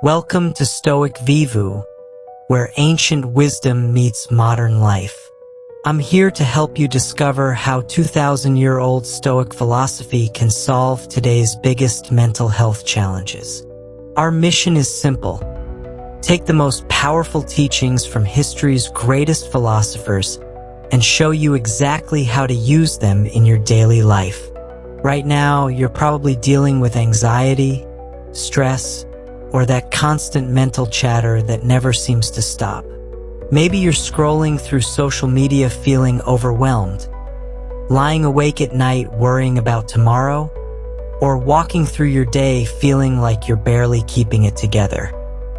Welcome to Stoic Vivu, where ancient wisdom meets modern life. I'm here to help you discover how 2,000-year-old Stoic philosophy can solve today's biggest mental health challenges. Our mission is simple. Take the most powerful teachings from history's greatest philosophers and show you exactly how to use them in your daily life. Right now, you're probably dealing with anxiety, stress, or that constant mental chatter that never seems to stop. Maybe you're scrolling through social media feeling overwhelmed, lying awake at night worrying about tomorrow, or walking through your day feeling like you're barely keeping it together.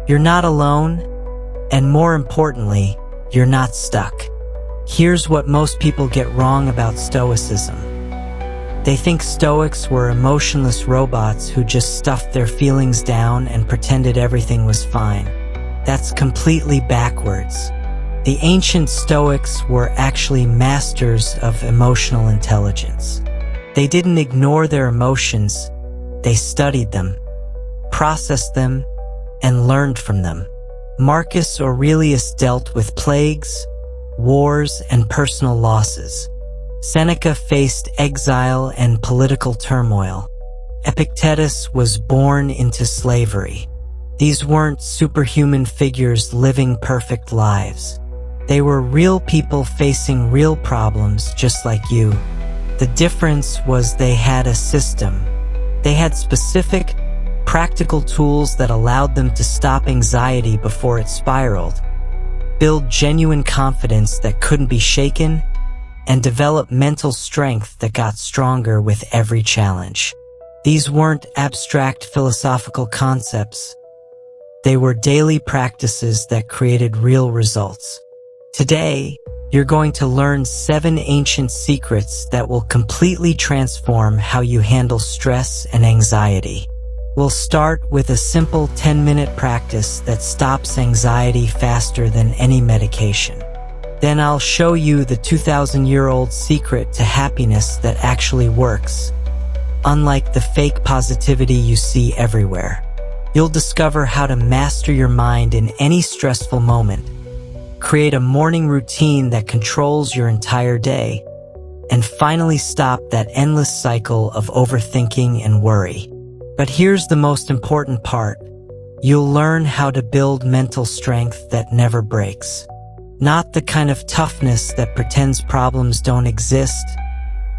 You're not alone, and more importantly, you're not stuck. Here's what most people get wrong about Stoicism. They think Stoics were emotionless robots who just stuffed their feelings down and pretended everything was fine. That's completely backwards. The ancient Stoics were actually masters of emotional intelligence. They didn't ignore their emotions, they studied them, processed them, and learned from them. Marcus Aurelius dealt with plagues, wars, and personal losses. Seneca faced exile and political turmoil. Epictetus was born into slavery. These weren't superhuman figures living perfect lives. They were real people facing real problems just like you. The difference was they had a system. They had specific, practical tools that allowed them to stop anxiety before it spiraled, build genuine confidence that couldn't be shaken, and develop mental strength that got stronger with every challenge. These weren't abstract philosophical concepts. They were daily practices that created real results. Today, you're going to learn 7 ancient secrets that will completely transform how you handle stress and anxiety. We'll start with a simple 10-minute practice that stops anxiety faster than any medication. Then I'll show you the 2,000-year-old secret to happiness that actually works, unlike the fake positivity you see everywhere. You'll discover how to master your mind in any stressful moment, create a morning routine that controls your entire day, and finally stop that endless cycle of overthinking and worry. But here's the most important part. You'll learn how to build mental strength that never breaks. Not the kind of toughness that pretends problems don't exist,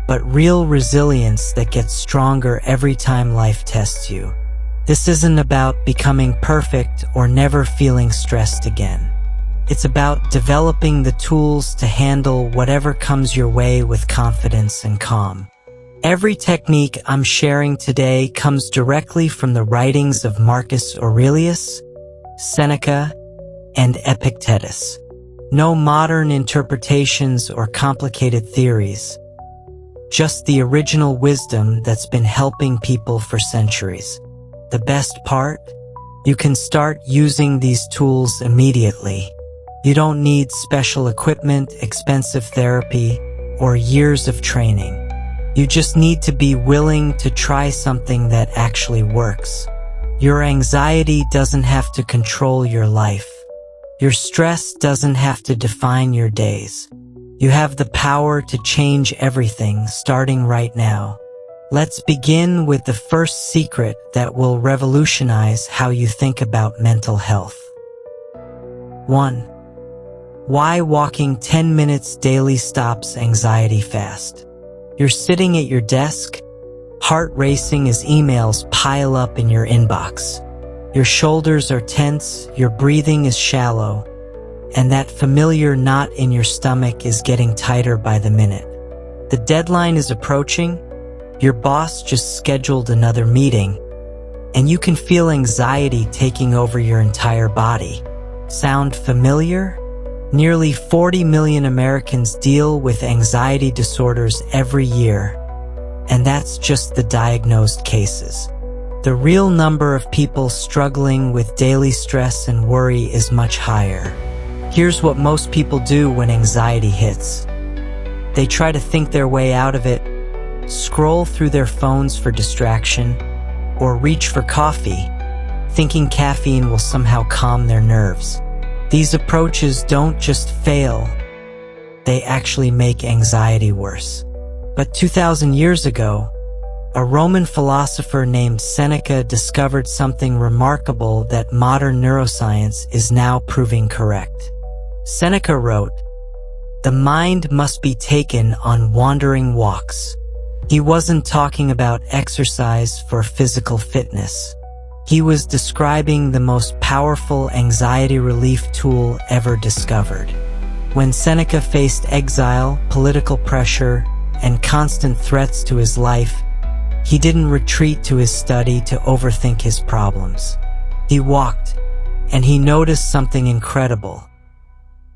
but real resilience that gets stronger every time life tests you. This isn't about becoming perfect or never feeling stressed again. It's about developing the tools to handle whatever comes your way with confidence and calm. Every technique I'm sharing today comes directly from the writings of Marcus Aurelius, Seneca, and Epictetus. No modern interpretations or complicated theories, just the original wisdom that's been helping people for centuries. The best part? You can start using these tools immediately. You don't need special equipment, expensive therapy, or years of training. You just need to be willing to try something that actually works. Your anxiety doesn't have to control your life. Your stress doesn't have to define your days. You have the power to change everything starting right now. Let's begin with the first secret that will revolutionize how you think about mental health. 1. Why walking 10 minutes daily stops anxiety fast. You're sitting at your desk, heart racing as emails pile up in your inbox. Your shoulders are tense, your breathing is shallow, and that familiar knot in your stomach is getting tighter by the minute. The deadline is approaching, your boss just scheduled another meeting, and you can feel anxiety taking over your entire body. Sound familiar? Nearly 40 million Americans deal with anxiety disorders every year, and that's just the diagnosed cases. The real number of people struggling with daily stress and worry is much higher. Here's what most people do when anxiety hits. They try to think their way out of it, scroll through their phones for distraction, or reach for coffee, thinking caffeine will somehow calm their nerves. These approaches don't just fail, they actually make anxiety worse. But 2,000 years ago, a Roman philosopher named Seneca discovered something remarkable that modern neuroscience is now proving correct. Seneca wrote, "The mind must be taken on wandering walks." He wasn't talking about exercise for physical fitness. He was describing the most powerful anxiety relief tool ever discovered. When Seneca faced exile, political pressure, and constant threats to his life, he didn't retreat to his study to overthink his problems. He walked, and he noticed something incredible.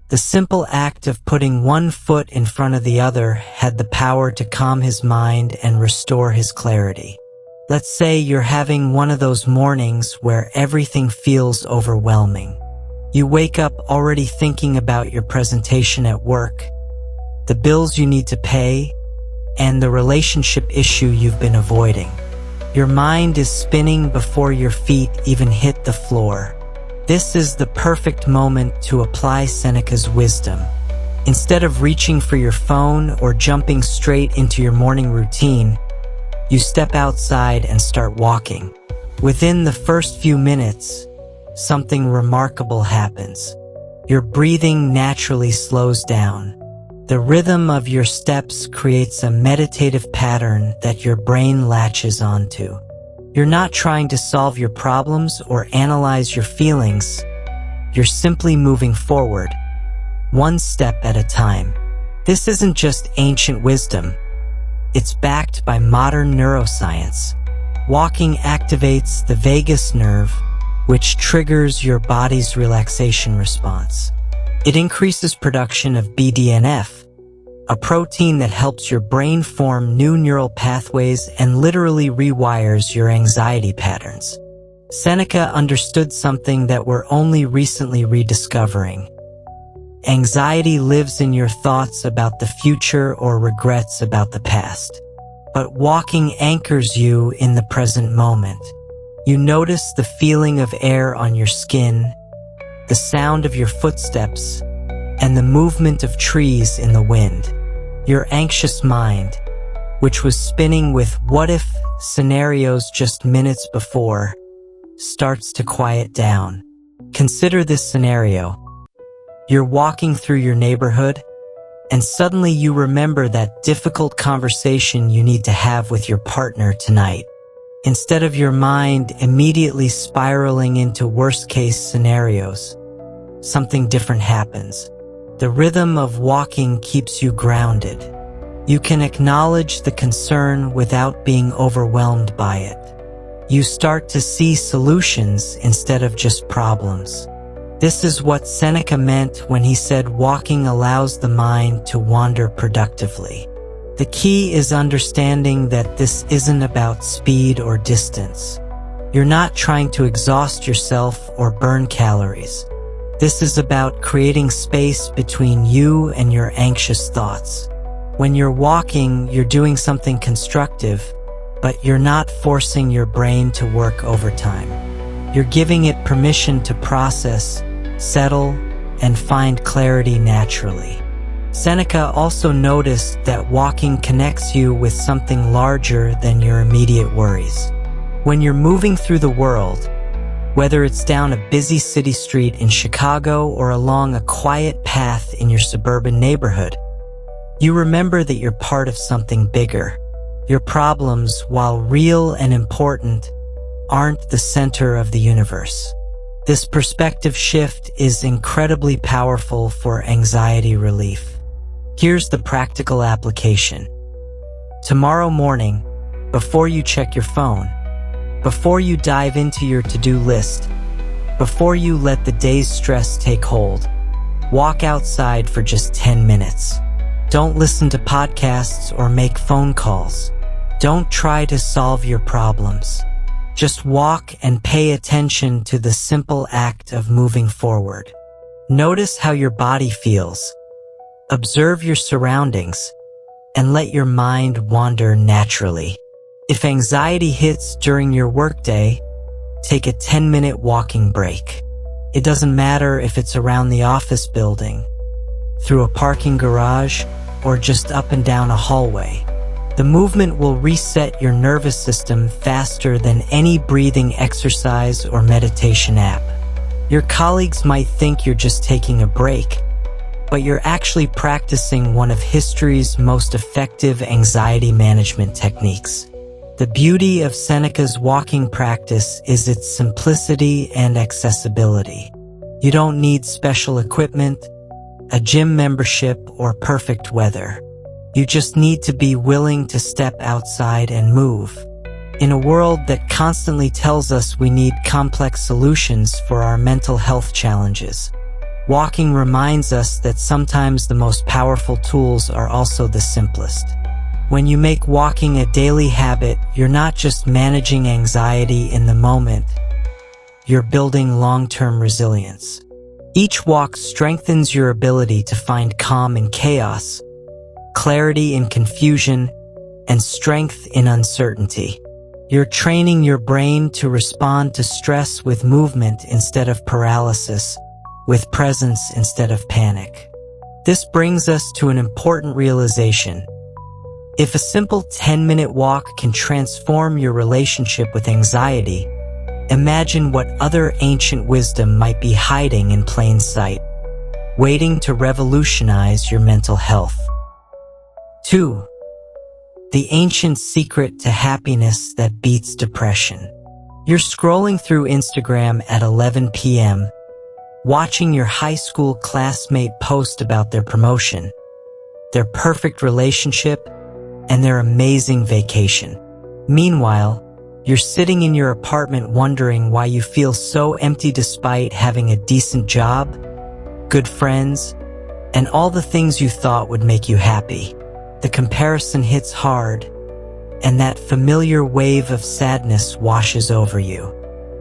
The simple act of putting one foot in front of the other had the power to calm his mind and restore his clarity. Let's say you're having one of those mornings where everything feels overwhelming. You wake up already thinking about your presentation at work, the bills you need to pay, and the relationship issue you've been avoiding. Your mind is spinning before your feet even hit the floor. This is the perfect moment to apply Seneca's wisdom. Instead of reaching for your phone or jumping straight into your morning routine, you step outside and start walking. Within the first few minutes, something remarkable happens. Your breathing naturally slows down. The rhythm of your steps creates a meditative pattern that your brain latches onto. You're not trying to solve your problems or analyze your feelings. You're simply moving forward, one step at a time. This isn't just ancient wisdom. It's backed by modern neuroscience. Walking activates the vagus nerve, which triggers your body's relaxation response. It increases production of BDNF, a protein that helps your brain form new neural pathways and literally rewires your anxiety patterns. Seneca understood something that we're only recently rediscovering. Anxiety lives in your thoughts about the future or regrets about the past. But walking anchors you in the present moment. You notice the feeling of air on your skin, the sound of your footsteps, and the movement of trees in the wind. Your anxious mind, which was spinning with what-if scenarios just minutes before, starts to quiet down. Consider this scenario. You're walking through your neighborhood, and suddenly you remember that difficult conversation you need to have with your partner tonight. Instead of your mind immediately spiraling into worst-case scenarios, something different happens. The rhythm of walking keeps you grounded. You can acknowledge the concern without being overwhelmed by it. You start to see solutions instead of just problems. This is what Seneca meant when he said walking allows the mind to wander productively. The key is understanding that this isn't about speed or distance. You're not trying to exhaust yourself or burn calories. This is about creating space between you and your anxious thoughts. When you're walking, you're doing something constructive, but you're not forcing your brain to work overtime. You're giving it permission to process, settle, and find clarity naturally. Seneca also noticed that walking connects you with something larger than your immediate worries. When you're moving through the world, whether it's down a busy city street in Chicago or along a quiet path in your suburban neighborhood, you remember that you're part of something bigger. Your problems, while real and important, aren't the center of the universe. This perspective shift is incredibly powerful for anxiety relief. Here's the practical application. Tomorrow morning, before you check your phone, before you dive into your to-do list, before you let the day's stress take hold, walk outside for just 10 minutes. Don't listen to podcasts or make phone calls. Don't try to solve your problems. Just walk and pay attention to the simple act of moving forward. Notice how your body feels. Observe your surroundings and let your mind wander naturally. If anxiety hits during your workday, take a 10-minute walking break. It doesn't matter if it's around the office building, through a parking garage, or just up and down a hallway. The movement will reset your nervous system faster than any breathing exercise or meditation app. Your colleagues might think you're just taking a break, but you're actually practicing one of history's most effective anxiety management techniques. The beauty of Seneca's walking practice is its simplicity and accessibility. You don't need special equipment, a gym membership, or perfect weather. You just need to be willing to step outside and move. In a world that constantly tells us we need complex solutions for our mental health challenges, walking reminds us that sometimes the most powerful tools are also the simplest. When you make walking a daily habit, you're not just managing anxiety in the moment, you're building long-term resilience. Each walk strengthens your ability to find calm in chaos, clarity in confusion, and strength in uncertainty. You're training your brain to respond to stress with movement instead of paralysis, with presence instead of panic. This brings us to an important realization. If a simple 10-minute walk can transform your relationship with anxiety, imagine what other ancient wisdom might be hiding in plain sight, waiting to revolutionize your mental health. 2. The ancient secret to happiness that beats depression. You're scrolling through Instagram at 11 p.m., watching your high school classmate post about their promotion, their perfect relationship, and their amazing vacation. Meanwhile, you're sitting in your apartment wondering why you feel so empty despite having a decent job, good friends, and all the things you thought would make you happy. The comparison hits hard, and that familiar wave of sadness washes over you.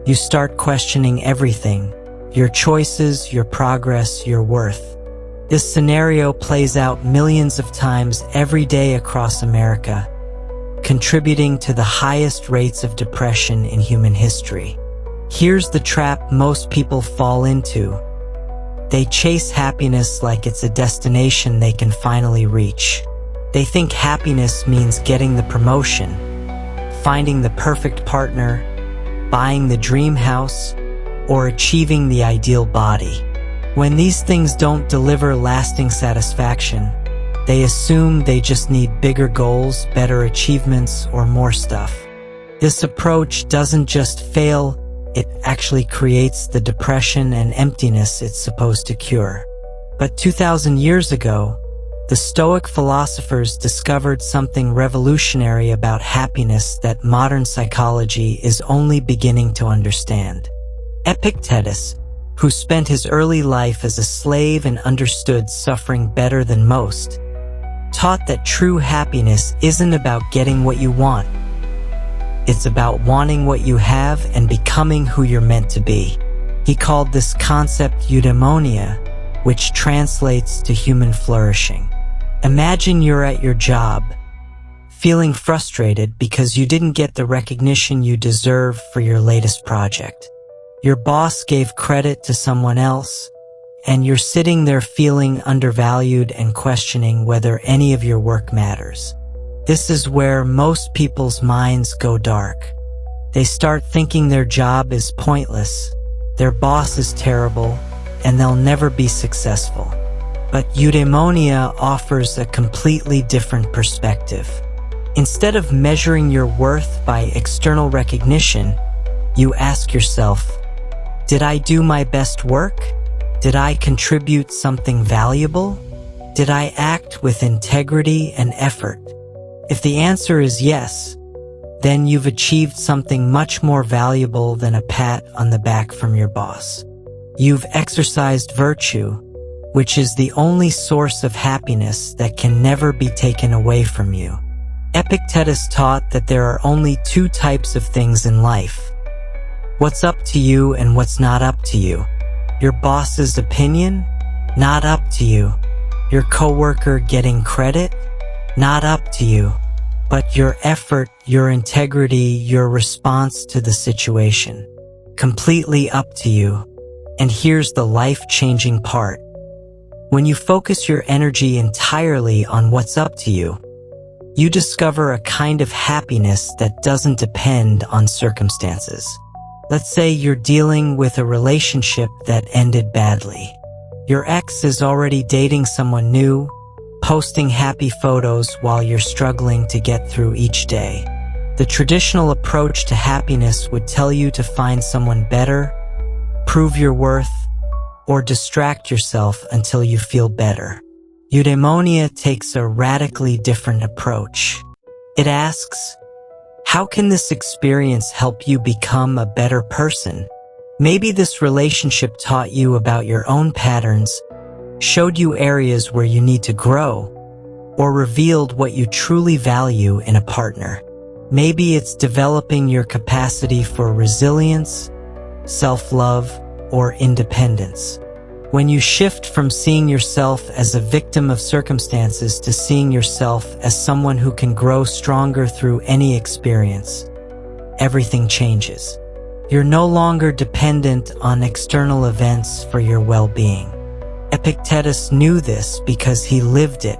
You start questioning everything, your choices, your progress, your worth. This scenario plays out millions of times every day across America, contributing to the highest rates of depression in human history. Here's the trap most people fall into. They chase happiness like it's a destination they can finally reach. They think happiness means getting the promotion, finding the perfect partner, buying the dream house, or achieving the ideal body. When these things don't deliver lasting satisfaction, they assume they just need bigger goals, better achievements, or more stuff. This approach doesn't just fail, it actually creates the depression and emptiness it's supposed to cure. But 2,000 years ago, the Stoic philosophers discovered something revolutionary about happiness that modern psychology is only beginning to understand. Epictetus, who spent his early life as a slave and understood suffering better than most, taught that true happiness isn't about getting what you want. It's about wanting what you have and becoming who you're meant to be. He called this concept eudaimonia, which translates to human flourishing. Imagine you're at your job, feeling frustrated because you didn't get the recognition you deserve for your latest project. Your boss gave credit to someone else, and you're sitting there feeling undervalued and questioning whether any of your work matters. This is where most people's minds go dark. They start thinking their job is pointless, their boss is terrible, and they'll never be successful. But eudaimonia offers a completely different perspective. Instead of measuring your worth by external recognition, you ask yourself, did I do my best work? Did I contribute something valuable? Did I act with integrity and effort? If the answer is yes, then you've achieved something much more valuable than a pat on the back from your boss. You've exercised virtue, which is the only source of happiness that can never be taken away from you. Epictetus taught that there are only two types of things in life: what's up to you and what's not up to you. Your boss's opinion? Not up to you. Your coworker getting credit? Not up to you. But your effort, your integrity, your response to the situation. completely up to you. And here's the life-changing part. When you focus your energy entirely on what's up to you, you discover a kind of happiness that doesn't depend on circumstances. Let's say you're dealing with a relationship that ended badly. Your ex is already dating someone new, posting happy photos while you're struggling to get through each day. The traditional approach to happiness would tell you to find someone better, prove your worth, or distract yourself until you feel better. Eudaimonia takes a radically different approach. It asks, how can this experience help you become a better person? Maybe this relationship taught you about your own patterns, showed you areas where you need to grow, or revealed what you truly value in a partner. Maybe it's developing your capacity for resilience, self-love, or independence. When you shift from seeing yourself as a victim of circumstances to seeing yourself as someone who can grow stronger through any experience, everything changes. You're no longer dependent on external events for your well-being. Epictetus knew this because he lived it.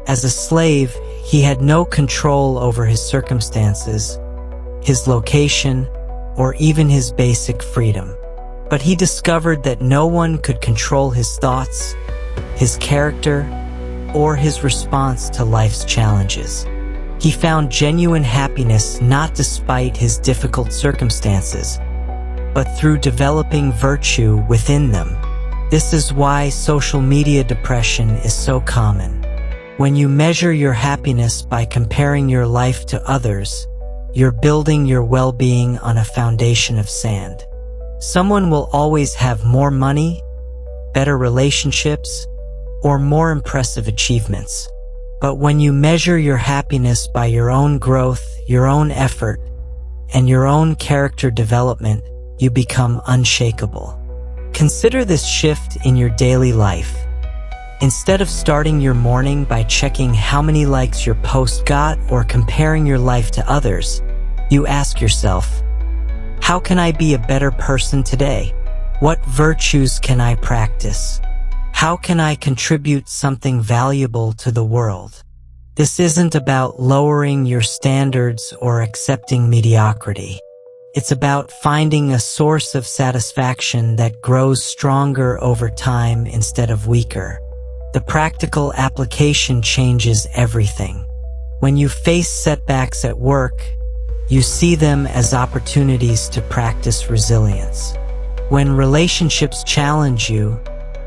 As a slave, he had no control over his circumstances, his location, or even his basic freedom. But he discovered that no one could control his thoughts, his character, or his response to life's challenges. He found genuine happiness not despite his difficult circumstances, but through developing virtue within them. This is why social media depression is so common. When you measure your happiness by comparing your life to others, you're building your well-being on a foundation of sand. Someone will always have more money, better relationships, or more impressive achievements. But when you measure your happiness by your own growth, your own effort, and your own character development, you become unshakable. Consider this shift in your daily life. Instead of starting your morning by checking how many likes your post got or comparing your life to others, you ask yourself, how can I be a better person today? What virtues can I practice? How can I contribute something valuable to the world? This isn't about lowering your standards or accepting mediocrity. It's about finding a source of satisfaction that grows stronger over time instead of weaker. The practical application changes everything. When you face setbacks at work, you see them as opportunities to practice resilience. When relationships challenge you,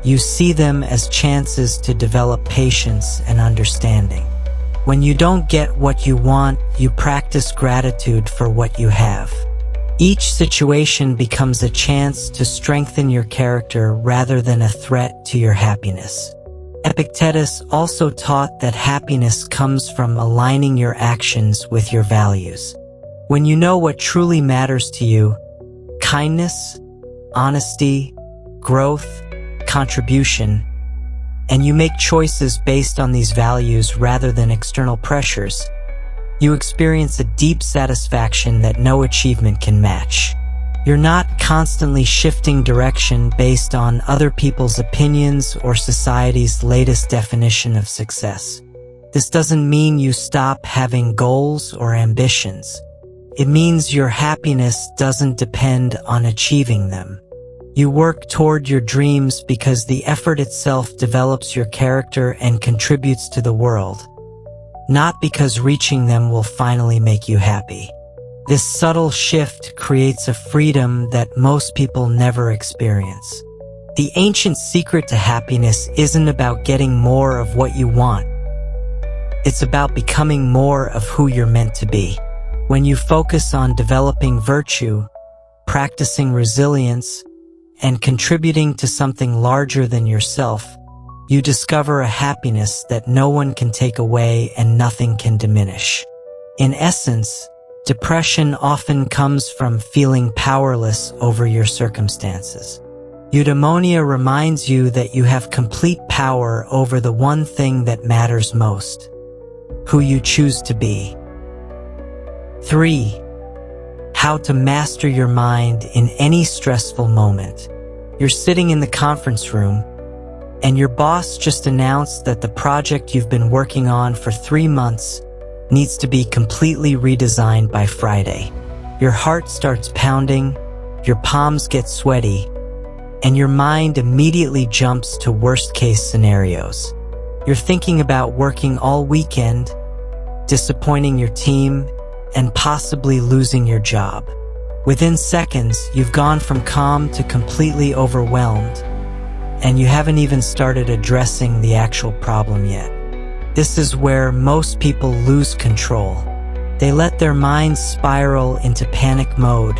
you see them as chances to develop patience and understanding. When you don't get what you want, you practice gratitude for what you have. Each situation becomes a chance to strengthen your character rather than a threat to your happiness. Epictetus also taught that happiness comes from aligning your actions with your values. When you know what truly matters to you, kindness, honesty, growth, contribution, and you make choices based on these values rather than external pressures, you experience a deep satisfaction that no achievement can match. You're not constantly shifting direction based on other people's opinions or society's latest definition of success. This doesn't mean you stop having goals or ambitions. It means your happiness doesn't depend on achieving them. You work toward your dreams because the effort itself develops your character and contributes to the world, not because reaching them will finally make you happy. This subtle shift creates a freedom that most people never experience. The ancient secret to happiness isn't about getting more of what you want. It's about becoming more of who you're meant to be. When you focus on developing virtue, practicing resilience, and contributing to something larger than yourself, you discover a happiness that no one can take away and nothing can diminish. In essence, depression often comes from feeling powerless over your circumstances. Eudaimonia reminds you that you have complete power over the one thing that matters most, who you choose to be. 3. how to master your mind in any stressful moment. You're sitting in the conference room, and your boss just announced that the project you've been working on for 3 months needs to be completely redesigned by Friday. Your heart starts pounding, your palms get sweaty, and your mind immediately jumps to worst-case scenarios. You're thinking about working all weekend, disappointing your team, and possibly losing your job. Within seconds, you've gone from calm to completely overwhelmed, and you haven't even started addressing the actual problem yet. This is where most people lose control. They let their minds spiral into panic mode,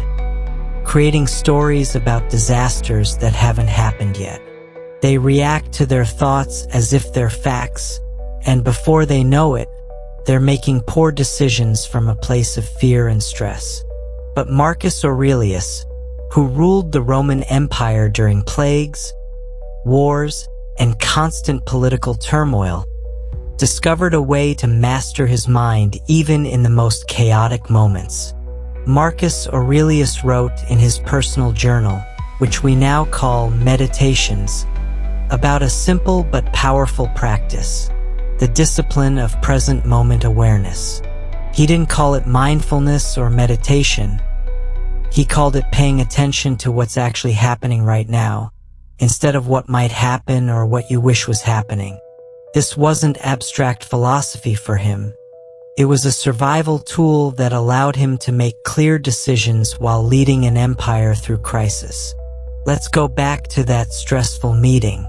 creating stories about disasters that haven't happened yet. They react to their thoughts as if they're facts, and before they know it, they're making poor decisions from a place of fear and stress. But Marcus Aurelius, who ruled the Roman Empire during plagues, wars, and constant political turmoil, discovered a way to master his mind even in the most chaotic moments. Marcus Aurelius wrote in his personal journal, which we now call Meditations, about a simple but powerful practice, the discipline of present moment awareness. He didn't call it mindfulness or meditation. He called it paying attention to what's actually happening right now, instead of what might happen or what you wish was happening. This wasn't abstract philosophy for him. It was a survival tool that allowed him to make clear decisions while leading an empire through crisis. Let's go back to that stressful meeting.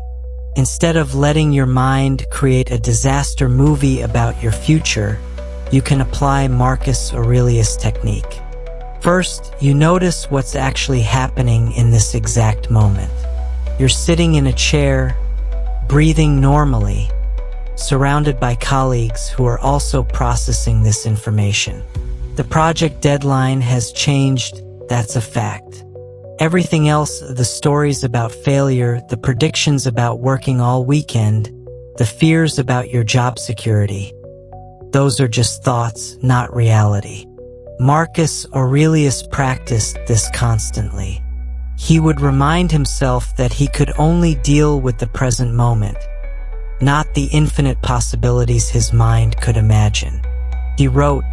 Instead of letting your mind create a disaster movie about your future, you can apply Marcus Aurelius' technique. First, you notice what's actually happening in this exact moment. You're sitting in a chair, breathing normally, surrounded by colleagues who are also processing this information. The project deadline has changed, that's a fact. Everything else, the stories about failure, the predictions about working all weekend, the fears about your job security, those are just thoughts, not reality. Marcus Aurelius practiced this constantly. He would remind himself that he could only deal with the present moment, not the infinite possibilities his mind could imagine. He wrote,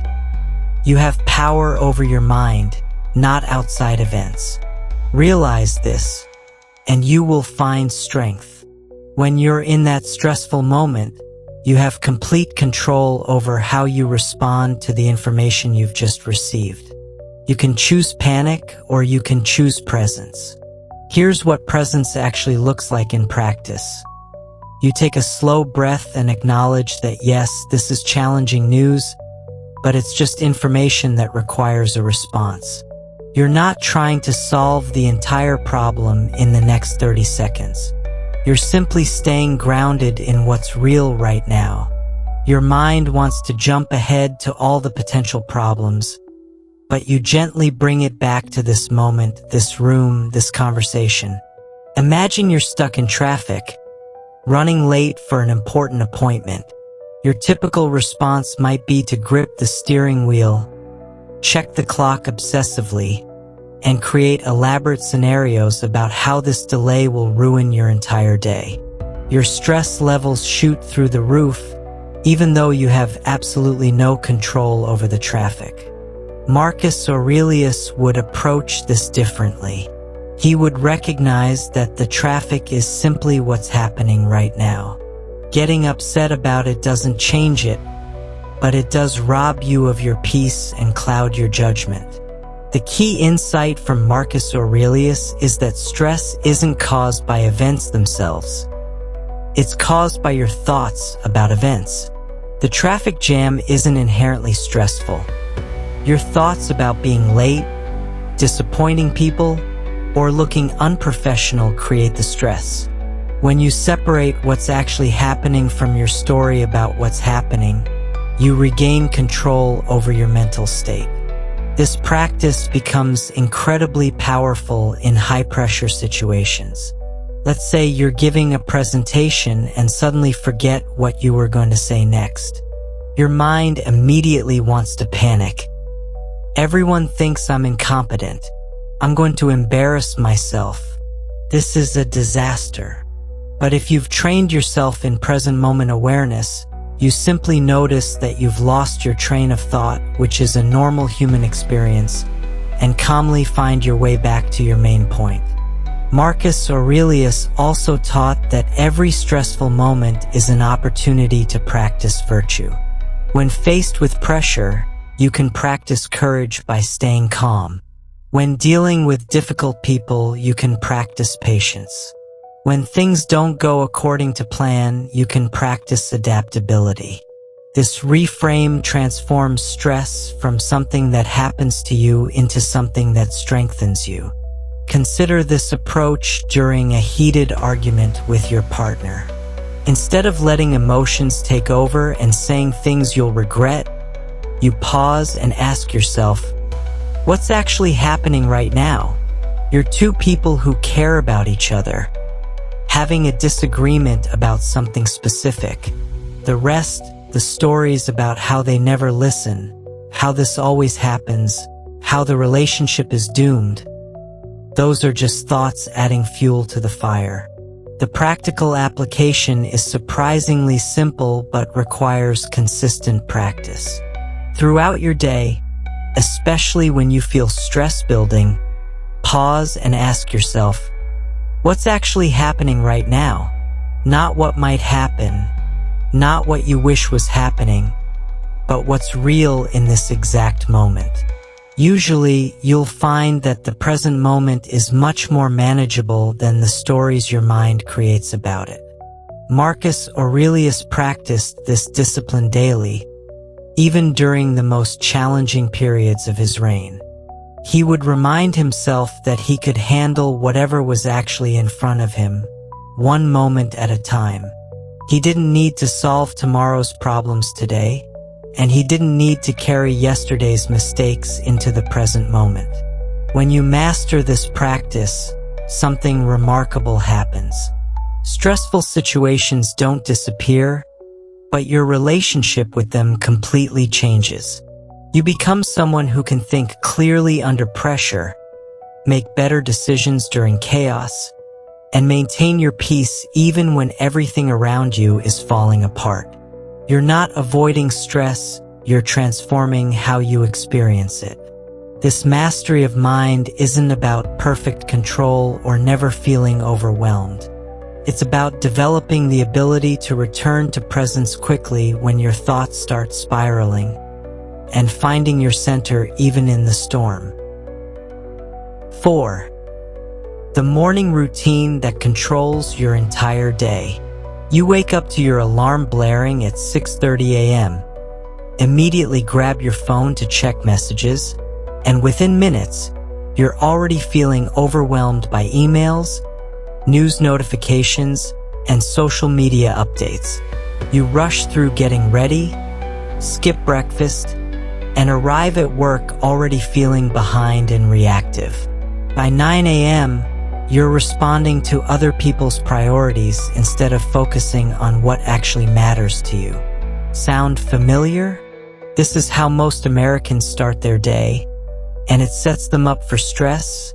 "You have power over your mind, not outside events. Realize this, and you will find strength. When you're in that stressful moment, you have complete control over how you respond to the information you've just received. You can choose panic or you can choose presence." Here's what presence actually looks like in practice. You take a slow breath and acknowledge that yes, this is challenging news, but it's just information that requires a response. You're not trying to solve the entire problem in the next 30 seconds. You're simply staying grounded in what's real right now. Your mind wants to jump ahead to all the potential problems, but you gently bring it back to this moment, this room, this conversation. Imagine you're stuck in traffic, running late for an important appointment. Your typical response might be to grip the steering wheel, check the clock obsessively, and create elaborate scenarios about how this delay will ruin your entire day. Your stress levels shoot through the roof, even though you have absolutely no control over the traffic. Marcus Aurelius would approach this differently. He would recognize that the traffic is simply what's happening right now. Getting upset about it doesn't change it, but it does rob you of your peace and cloud your judgment. The key insight from Marcus Aurelius is that stress isn't caused by events themselves. It's caused by your thoughts about events. The traffic jam isn't inherently stressful. Your thoughts about being late, disappointing people, or looking unprofessional create the stress. When you separate what's actually happening from your story about what's happening, you regain control over your mental state. This practice becomes incredibly powerful in high-pressure situations. Let's say you're giving a presentation and suddenly forget what you were going to say next. Your mind immediately wants to panic, Everyone thinks I'm incompetent. I'm going to embarrass myself. This is a disaster. But if you've trained yourself in present moment awareness, you simply notice that you've lost your train of thought, which is a normal human experience, and calmly find your way back to your main point. Marcus Aurelius also taught that every stressful moment is an opportunity to practice virtue. When faced with pressure, you can practice courage by staying calm. When dealing with difficult people, you can practice patience. When things don't go according to plan, you can practice adaptability. This reframe transforms stress from something that happens to you into something that strengthens you. Consider this approach during a heated argument with your partner. Instead of letting emotions take over and saying things you'll regret, you pause and ask yourself, what's actually happening right now? You're two people who care about each other, having a disagreement about something specific. The rest, the stories about how they never listen, how this always happens, how the relationship is doomed, those are just thoughts adding fuel to the fire. The practical application is surprisingly simple but requires consistent practice. Throughout your day, especially when you feel stress building, pause and ask yourself, what's actually happening right now? Not what might happen, not what you wish was happening, but what's real in this exact moment. Usually, you'll find that the present moment is much more manageable than the stories your mind creates about it. Marcus Aurelius practiced this discipline daily, even during the most challenging periods of his reign. He would remind himself that he could handle whatever was actually in front of him, one moment at a time. He didn't need to solve tomorrow's problems today, and he didn't need to carry yesterday's mistakes into the present moment. When you master this practice, something remarkable happens. Stressful situations don't disappear, but your relationship with them completely changes. You become someone who can think clearly under pressure, make better decisions during chaos, and maintain your peace even when everything around you is falling apart. You're not avoiding stress, you're transforming how you experience it. This mastery of mind isn't about perfect control or never feeling overwhelmed. It's about developing the ability to return to presence quickly when your thoughts start spiraling, and finding your center even in the storm. 4. The morning routine that controls your entire day. You wake up to your alarm blaring at 6:30 a.m. Immediately grab your phone to check messages, and within minutes, you're already feeling overwhelmed by emails, news notifications, and social media updates. You rush through getting ready, skip breakfast, and arrive at work already feeling behind and reactive. By 9 a.m., you're responding to other people's priorities instead of focusing on what actually matters to you. Sound familiar? This is how most Americans start their day, and it sets them up for stress,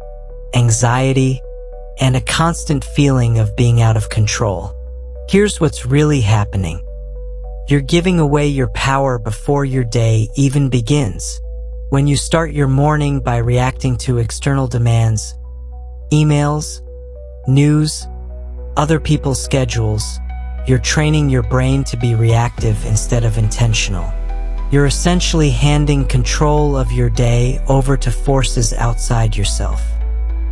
anxiety, and a constant feeling of being out of control. Here's what's really happening. You're giving away your power before your day even begins. When you start your morning by reacting to external demands, emails, news, other people's schedules, you're training your brain to be reactive instead of intentional. You're essentially handing control of your day over to forces outside yourself.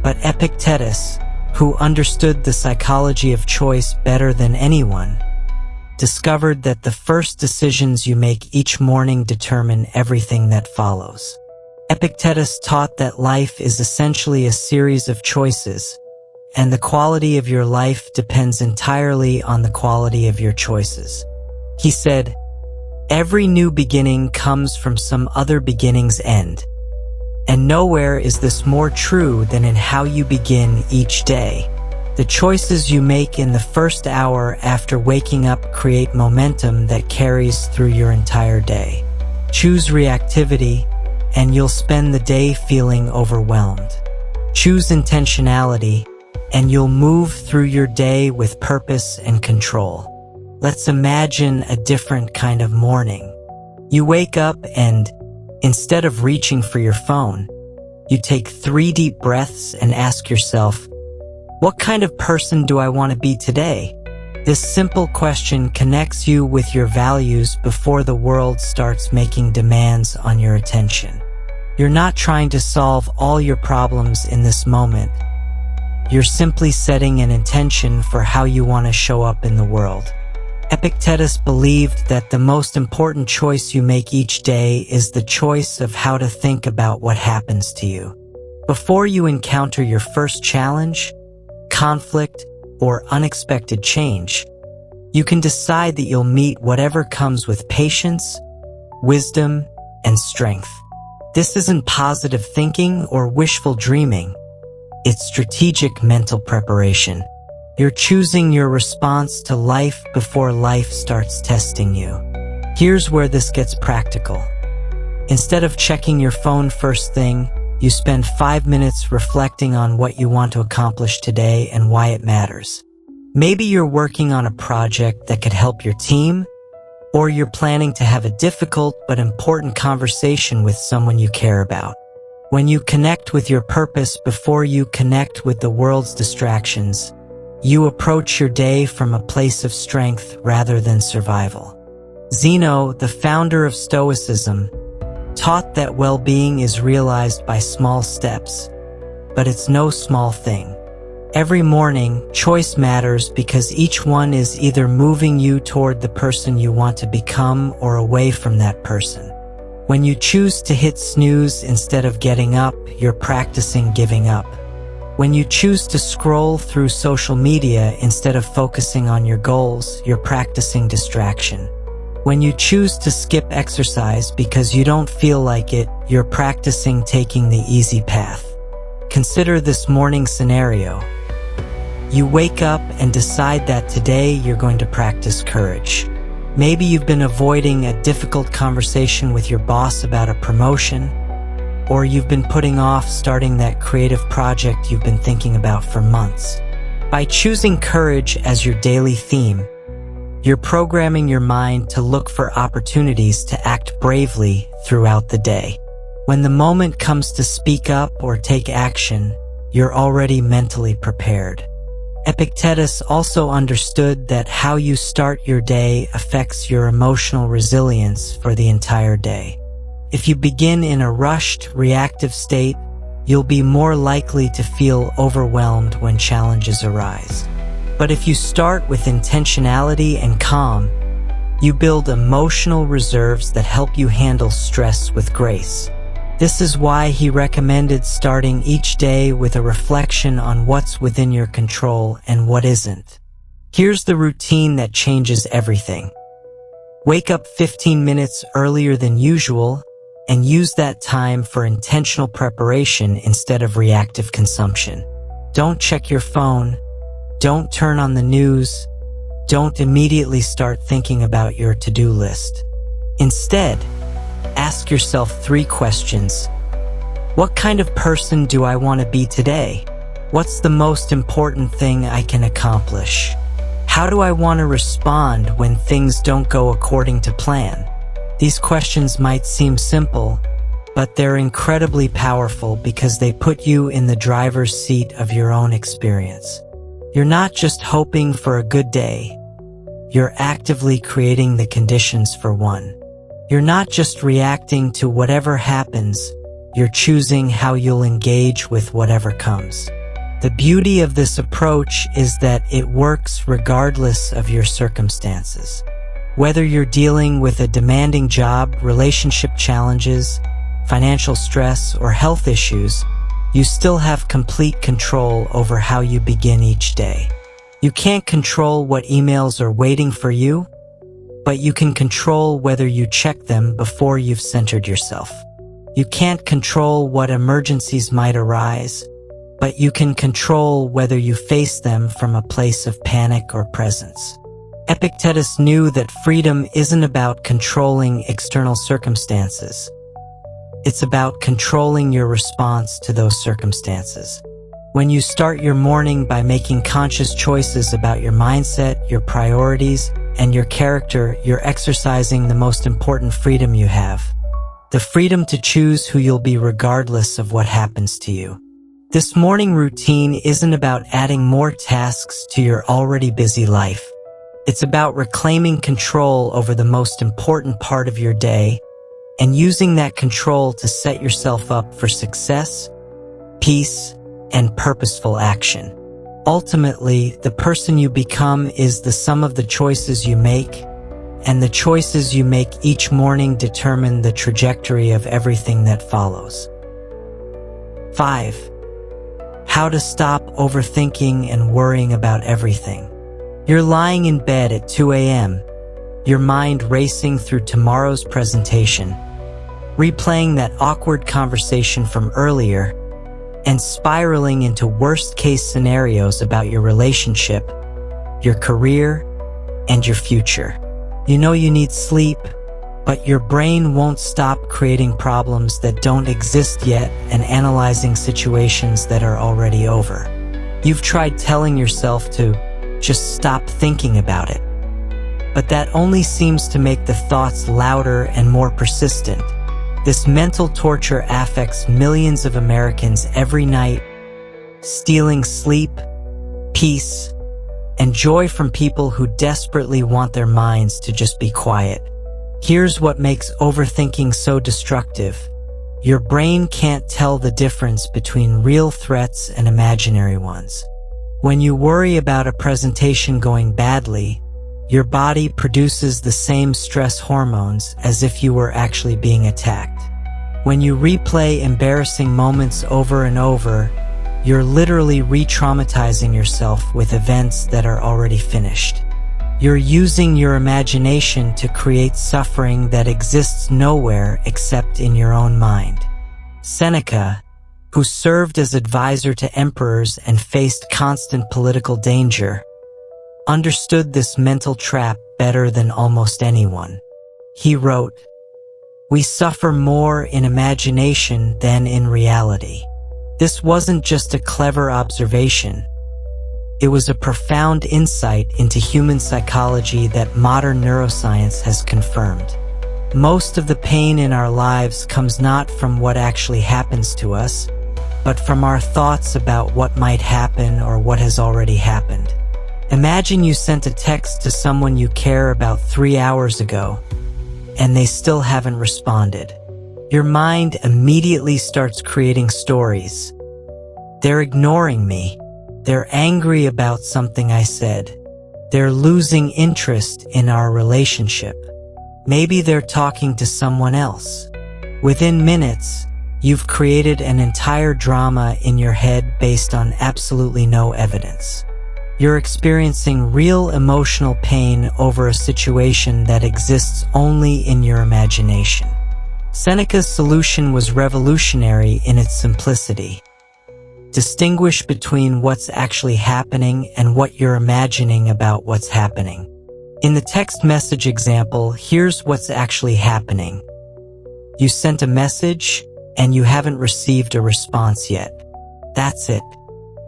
But Epictetus, who understood the psychology of choice better than anyone, discovered that the first decisions you make each morning determine everything that follows. Epictetus taught that life is essentially a series of choices, and the quality of your life depends entirely on the quality of your choices. He said, "Every new beginning comes from some other beginning's end, and nowhere is this more true than in how you begin each day. The choices you make in the first hour after waking up create momentum that carries through your entire day. Choose reactivity, and you'll spend the day feeling overwhelmed. Choose intentionality, and you'll move through your day with purpose and control. Let's imagine a different kind of morning. You wake up and, instead of reaching for your phone, you take 3 deep breaths and ask yourself, what kind of person do I want to be today? This simple question connects you with your values before the world starts making demands on your attention. You're not trying to solve all your problems in this moment. You're simply setting an intention for how you want to show up in the world. Epictetus believed that the most important choice you make each day is the choice of how to think about what happens to you. Before you encounter your first challenge, conflict, or unexpected change, you can decide that you'll meet whatever comes with patience, wisdom, and strength. This isn't positive thinking or wishful dreaming. It's strategic mental preparation. You're choosing your response to life before life starts testing you. Here's where this gets practical. Instead of checking your phone first thing, you spend 5 minutes reflecting on what you want to accomplish today and why it matters. Maybe you're working on a project that could help your team, or you're planning to have a difficult but important conversation with someone you care about. When you connect with your purpose before you connect with the world's distractions, you approach your day from a place of strength rather than survival. Zeno, the founder of Stoicism, taught that well-being is realized by small steps, but it's no small thing. Every morning, choice matters because each one is either moving you toward the person you want to become or away from that person. When you choose to hit snooze instead of getting up, you're practicing giving up. When you choose to scroll through social media instead of focusing on your goals, you're practicing distraction. When you choose to skip exercise because you don't feel like it, you're practicing taking the easy path. Consider this morning scenario. You wake up and decide that today you're going to practice courage. Maybe you've been avoiding a difficult conversation with your boss about a promotion, or you've been putting off starting that creative project you've been thinking about for months. By choosing courage as your daily theme, you're programming your mind to look for opportunities to act bravely throughout the day. When the moment comes to speak up or take action, you're already mentally prepared. Epictetus also understood that how you start your day affects your emotional resilience for the entire day. If you begin in a rushed, reactive state, you'll be more likely to feel overwhelmed when challenges arise. But if you start with intentionality and calm, you build emotional reserves that help you handle stress with grace. This is why he recommended starting each day with a reflection on what's within your control and what isn't. Here's the routine that changes everything. Wake up 15 minutes earlier than usual and use that time for intentional preparation instead of reactive consumption. Don't check your phone. Don't turn on the news. Don't immediately start thinking about your to-do list. Instead, ask yourself 3 questions. What kind of person do I want to be today? What's the most important thing I can accomplish? How do I want to respond when things don't go according to plan? These questions might seem simple, but they're incredibly powerful because they put you in the driver's seat of your own experience. You're not just hoping for a good day. You're actively creating the conditions for one. You're not just reacting to whatever happens. You're choosing how you'll engage with whatever comes. The beauty of this approach is that it works regardless of your circumstances. Whether you're dealing with a demanding job, relationship challenges, financial stress, or health issues, you still have complete control over how you begin each day. You can't control what emails are waiting for you, but you can control whether you check them before you've centered yourself. You can't control what emergencies might arise, but you can control whether you face them from a place of panic or presence. Epictetus knew that freedom isn't about controlling external circumstances. It's about controlling your response to those circumstances. When you start your morning by making conscious choices about your mindset, your priorities, and your character, you're exercising the most important freedom you have. The freedom to choose who you'll be regardless of what happens to you. This morning routine isn't about adding more tasks to your already busy life. It's about reclaiming control over the most important part of your day and using that control to set yourself up for success, peace, and purposeful action. Ultimately, the person you become is the sum of the choices you make, and the choices you make each morning determine the trajectory of everything that follows. 5. How to stop overthinking and worrying about everything. You're lying in bed at 2 a.m., your mind racing through tomorrow's presentation, replaying that awkward conversation from earlier, and spiraling into worst-case scenarios about your relationship, your career, and your future. You know you need sleep, but your brain won't stop creating problems that don't exist yet and analyzing situations that are already over. You've tried telling yourself to just stop thinking about it, but that only seems to make the thoughts louder and more persistent. This mental torture affects millions of Americans every night, stealing sleep, peace, and joy from people who desperately want their minds to just be quiet. Here's what makes overthinking so destructive. Your brain can't tell the difference between real threats and imaginary ones. When you worry about a presentation going badly, your body produces the same stress hormones as if you were actually being attacked. When you replay embarrassing moments over and over, you're literally re-traumatizing yourself with events that are already finished. You're using your imagination to create suffering that exists nowhere except in your own mind. Seneca, who served as advisor to emperors and faced constant political danger, understood this mental trap better than almost anyone. He wrote, "We suffer more in imagination than in reality." This wasn't just a clever observation. It was a profound insight into human psychology that modern neuroscience has confirmed. Most of the pain in our lives comes not from what actually happens to us, but from our thoughts about what might happen or what has already happened. Imagine you sent a text to someone you care about 3 hours ago, and they still haven't responded. Your mind immediately starts creating stories. They're ignoring me. They're angry about something I said. They're losing interest in our relationship. Maybe they're talking to someone else. Within minutes, you've created an entire drama in your head based on absolutely no evidence. You're experiencing real emotional pain over a situation that exists only in your imagination. Seneca's solution was revolutionary in its simplicity. Distinguish between what's actually happening and what you're imagining about what's happening. In the text message example, here's what's actually happening. You sent a message, and you haven't received a response yet. That's it.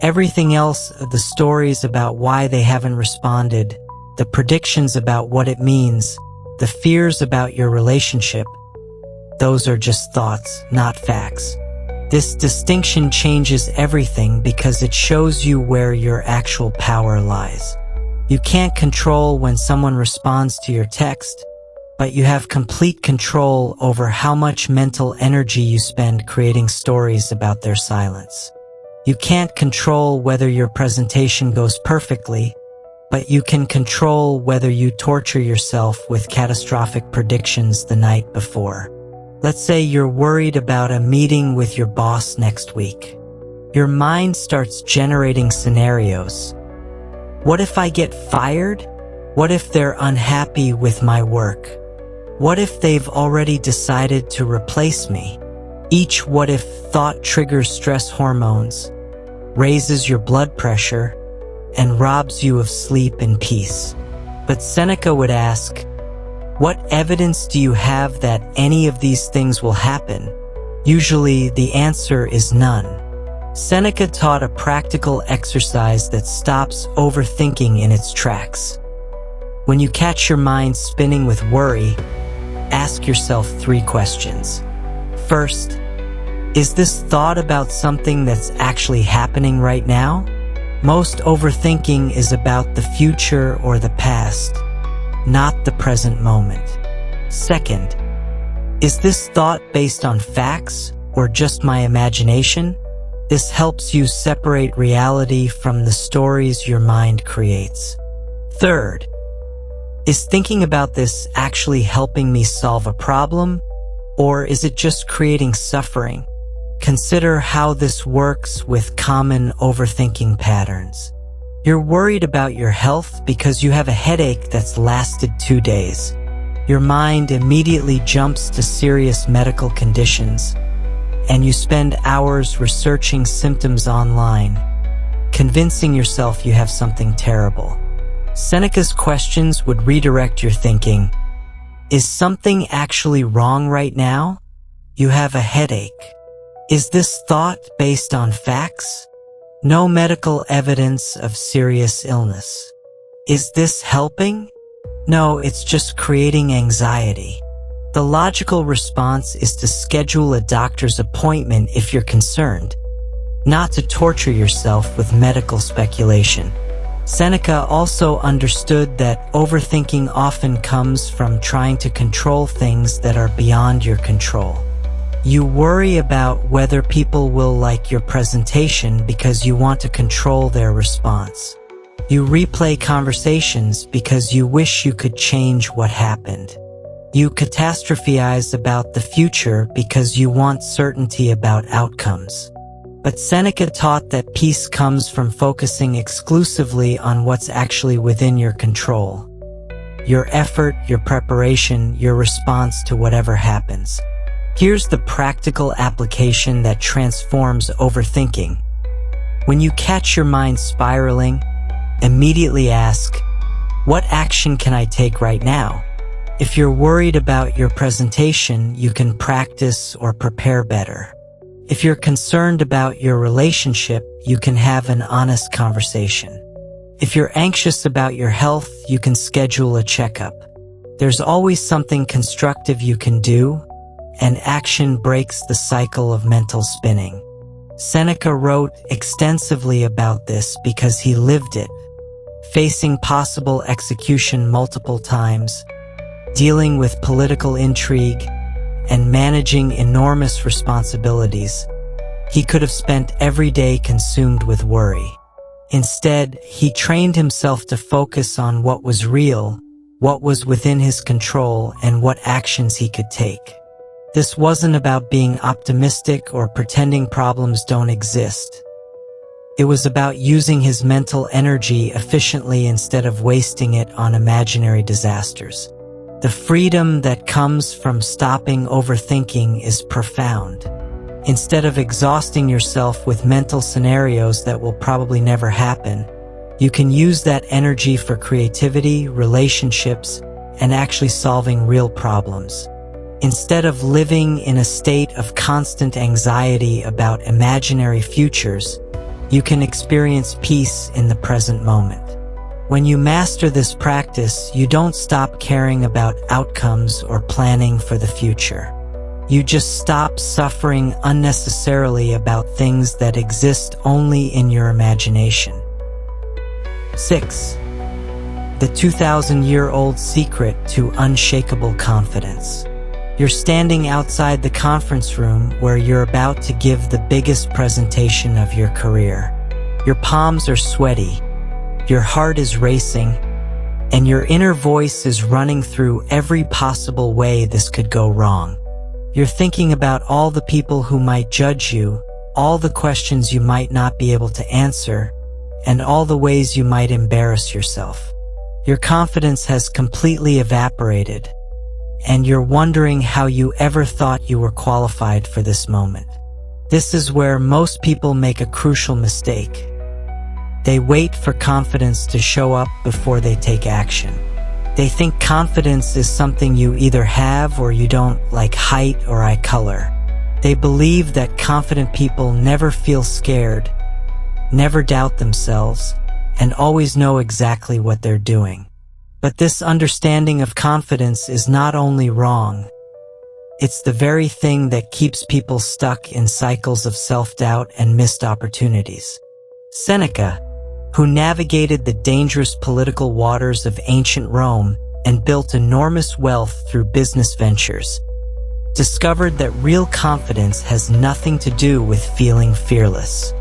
Everything else, the stories about why they haven't responded, the predictions about what it means, the fears about your relationship, those are just thoughts, not facts. This distinction changes everything because it shows you where your actual power lies. You can't control when someone responds to your text, but you have complete control over how much mental energy you spend creating stories about their silence. You can't control whether your presentation goes perfectly, but you can control whether you torture yourself with catastrophic predictions the night before. Let's say you're worried about a meeting with your boss next week. Your mind starts generating scenarios. What if I get fired? What if they're unhappy with my work? What if they've already decided to replace me? Each what if thought triggers stress hormones, raises your blood pressure, and robs you of sleep and peace. But Seneca would ask, what evidence do you have that any of these things will happen? Usually, the answer is none. Seneca taught a practical exercise that stops overthinking in its tracks. When you catch your mind spinning with worry, ask yourself 3 questions. First, is this thought about something that's actually happening right now? Most overthinking is about the future or the past, not the present moment. Second, is this thought based on facts or just my imagination? This helps you separate reality from the stories your mind creates. Third, is thinking about this actually helping me solve a problem, or is it just creating suffering? Consider how this works with common overthinking patterns. You're worried about your health because you have a headache that's lasted 2 days. Your mind immediately jumps to serious medical conditions, and you spend hours researching symptoms online, convincing yourself you have something terrible. Seneca's questions would redirect your thinking. Is something actually wrong right now? You have a headache. Is this thought based on facts? No medical evidence of serious illness. Is this helping? No, it's just creating anxiety. The logical response is to schedule a doctor's appointment if you're concerned, not to torture yourself with medical speculation. Seneca also understood that overthinking often comes from trying to control things that are beyond your control. You worry about whether people will like your presentation because you want to control their response. You replay conversations because you wish you could change what happened. You catastrophize about the future because you want certainty about outcomes. But Seneca taught that peace comes from focusing exclusively on what's actually within your control. Your effort, your preparation, your response to whatever happens. Here's the practical application that transforms overthinking. When you catch your mind spiraling, immediately ask, what action can I take right now? If you're worried about your presentation, you can practice or prepare better. If you're concerned about your relationship, you can have an honest conversation. If you're anxious about your health, you can schedule a checkup. There's always something constructive you can do, and action breaks the cycle of mental spinning. Seneca wrote extensively about this because he lived it, facing possible execution multiple times, dealing with political intrigue, and managing enormous responsibilities. He could have spent every day consumed with worry. Instead, he trained himself to focus on what was real, what was within his control, and what actions he could take. This wasn't about being optimistic or pretending problems don't exist. It was about using his mental energy efficiently instead of wasting it on imaginary disasters. The freedom that comes from stopping overthinking is profound. Instead of exhausting yourself with mental scenarios that will probably never happen, you can use that energy for creativity, relationships, and actually solving real problems. Instead of living in a state of constant anxiety about imaginary futures, you can experience peace in the present moment. When you master this practice, you don't stop caring about outcomes or planning for the future. You just stop suffering unnecessarily about things that exist only in your imagination. 6. The 2,000-year-old secret to unshakable confidence. You're standing outside the conference room where you're about to give the biggest presentation of your career. Your palms are sweaty, your heart is racing, and your inner voice is running through every possible way this could go wrong. You're thinking about all the people who might judge you, all the questions you might not be able to answer, and all the ways you might embarrass yourself. Your confidence has completely evaporated, and you're wondering how you ever thought you were qualified for this moment. This is where most people make a crucial mistake. They wait for confidence to show up before they take action. They think confidence is something you either have or you don't, like height or eye color. They believe that confident people never feel scared, never doubt themselves, and always know exactly what they're doing. But this understanding of confidence is not only wrong, it's the very thing that keeps people stuck in cycles of self-doubt and missed opportunities. Seneca, who navigated the dangerous political waters of ancient Rome and built enormous wealth through business ventures, discovered that real confidence has nothing to do with feeling fearless.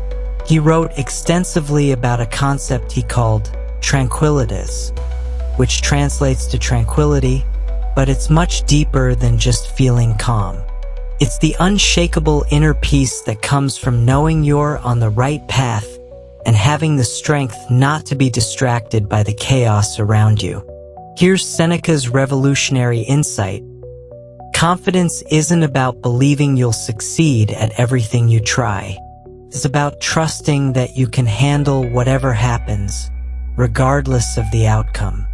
He wrote extensively about a concept he called tranquillitas, which translates to tranquility, but it's much deeper than just feeling calm. It's the unshakable inner peace that comes from knowing you're on the right path and having the strength not to be distracted by the chaos around you. Here's Seneca's revolutionary insight. Confidence isn't about believing you'll succeed at everything you try. It's about trusting that you can handle whatever happens, regardless of the outcome.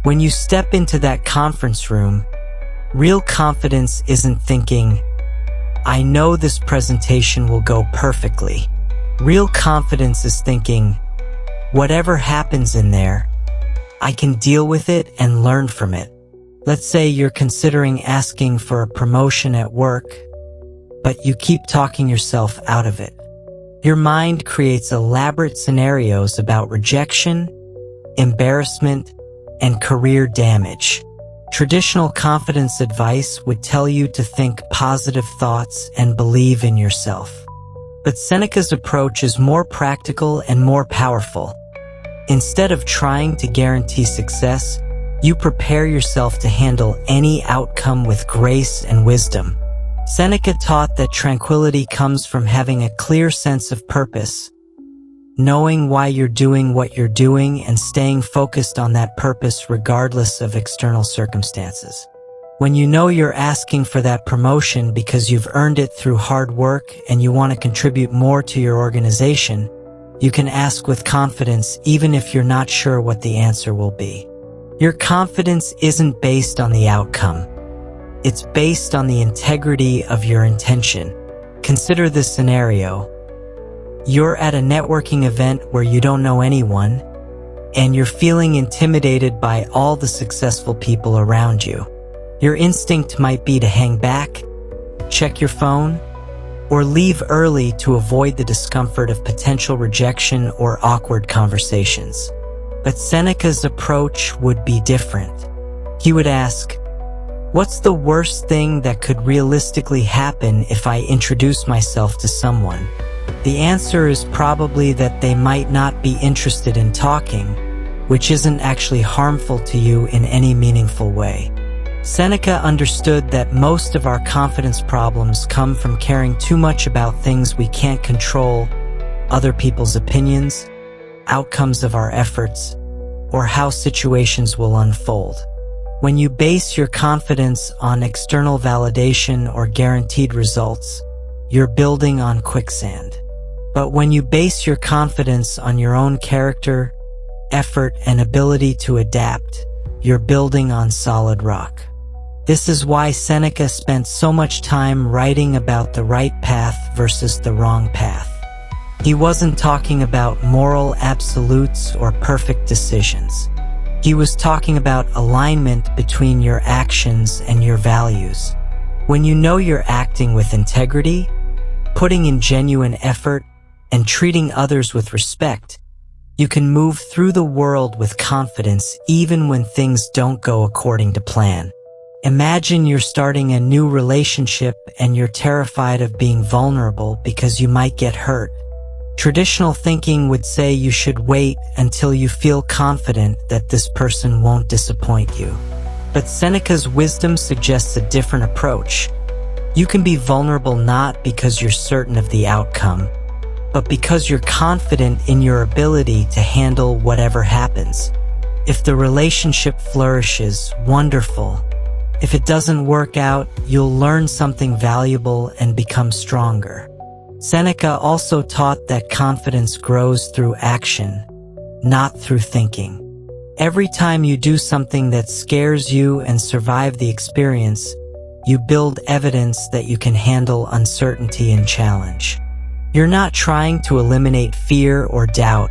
When you step into that conference room, real confidence isn't thinking, "I know this presentation will go perfectly." Real confidence is thinking, "Whatever happens in there, I can deal with it and learn from it." Let's say you're considering asking for a promotion at work, but you keep talking yourself out of it. Your mind creates elaborate scenarios about rejection, embarrassment, and career damage. Traditional confidence advice would tell you to think positive thoughts and believe in yourself. But Seneca's approach is more practical and more powerful. Instead of trying to guarantee success, you prepare yourself to handle any outcome with grace and wisdom. Seneca taught that tranquility comes from having a clear sense of purpose, knowing why you're doing what you're doing and staying focused on that purpose regardless of external circumstances. When you know you're asking for that promotion because you've earned it through hard work and you want to contribute more to your organization, you can ask with confidence even if you're not sure what the answer will be. Your confidence isn't based on the outcome. It's based on the integrity of your intention. Consider this scenario. You're at a networking event where you don't know anyone, and you're feeling intimidated by all the successful people around you. Your instinct might be to hang back, check your phone, or leave early to avoid the discomfort of potential rejection or awkward conversations. But Seneca's approach would be different. He would ask, "What's the worst thing that could realistically happen if I introduce myself to someone?" The answer is probably that they might not be interested in talking, which isn't actually harmful to you in any meaningful way. Seneca understood that most of our confidence problems come from caring too much about things we can't control, other people's opinions, outcomes of our efforts, or how situations will unfold. When you base your confidence on external validation or guaranteed results, you're building on quicksand. But when you base your confidence on your own character, effort, and ability to adapt, you're building on solid rock. This is why Seneca spent so much time writing about the right path versus the wrong path. He wasn't talking about moral absolutes or perfect decisions. He was talking about alignment between your actions and your values. When you know you're acting with integrity, putting in genuine effort, and treating others with respect, you can move through the world with confidence even when things don't go according to plan. Imagine you're starting a new relationship and you're terrified of being vulnerable because you might get hurt. Traditional thinking would say you should wait until you feel confident that this person won't disappoint you. But Seneca's wisdom suggests a different approach. You can be vulnerable not because you're certain of the outcome, but because you're confident in your ability to handle whatever happens. If the relationship flourishes, wonderful. If it doesn't work out, you'll learn something valuable and become stronger. Seneca also taught that confidence grows through action, not through thinking. Every time you do something that scares you and survive the experience, you build evidence that you can handle uncertainty and challenge. You're not trying to eliminate fear or doubt.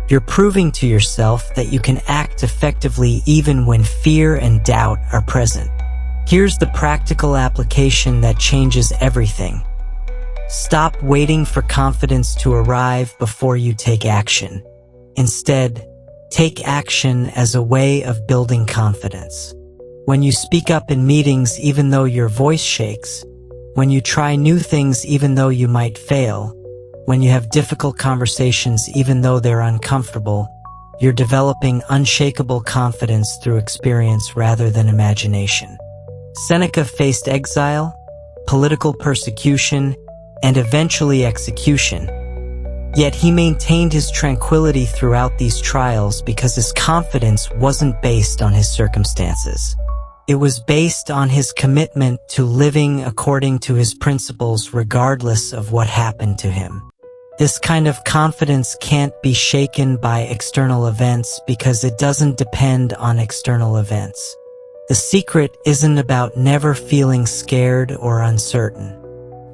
You're proving to yourself that you can act effectively even when fear and doubt are present. Here's the practical application that changes everything. Stop waiting for confidence to arrive before you take action. Instead, take action as a way of building confidence. When you speak up in meetings even though your voice shakes, when you try new things even though you might fail, when you have difficult conversations even though they're uncomfortable, you're developing unshakable confidence through experience rather than imagination. Seneca faced exile, political persecution, and eventually execution. Yet he maintained his tranquility throughout these trials because his confidence wasn't based on his circumstances. It was based on his commitment to living according to his principles regardless of what happened to him. This kind of confidence can't be shaken by external events because it doesn't depend on external events. The secret isn't about never feeling scared or uncertain.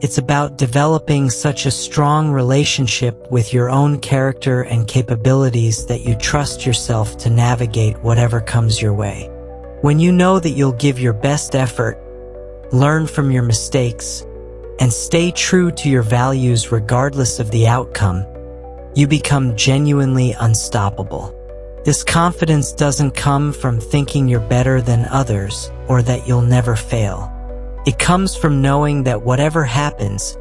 It's about developing such a strong relationship with your own character and capabilities that you trust yourself to navigate whatever comes your way. When you know that you'll give your best effort, learn from your mistakes, and stay true to your values regardless of the outcome, you become genuinely unstoppable. This confidence doesn't come from thinking you're better than others or that you'll never fail. It comes from knowing that whatever happens,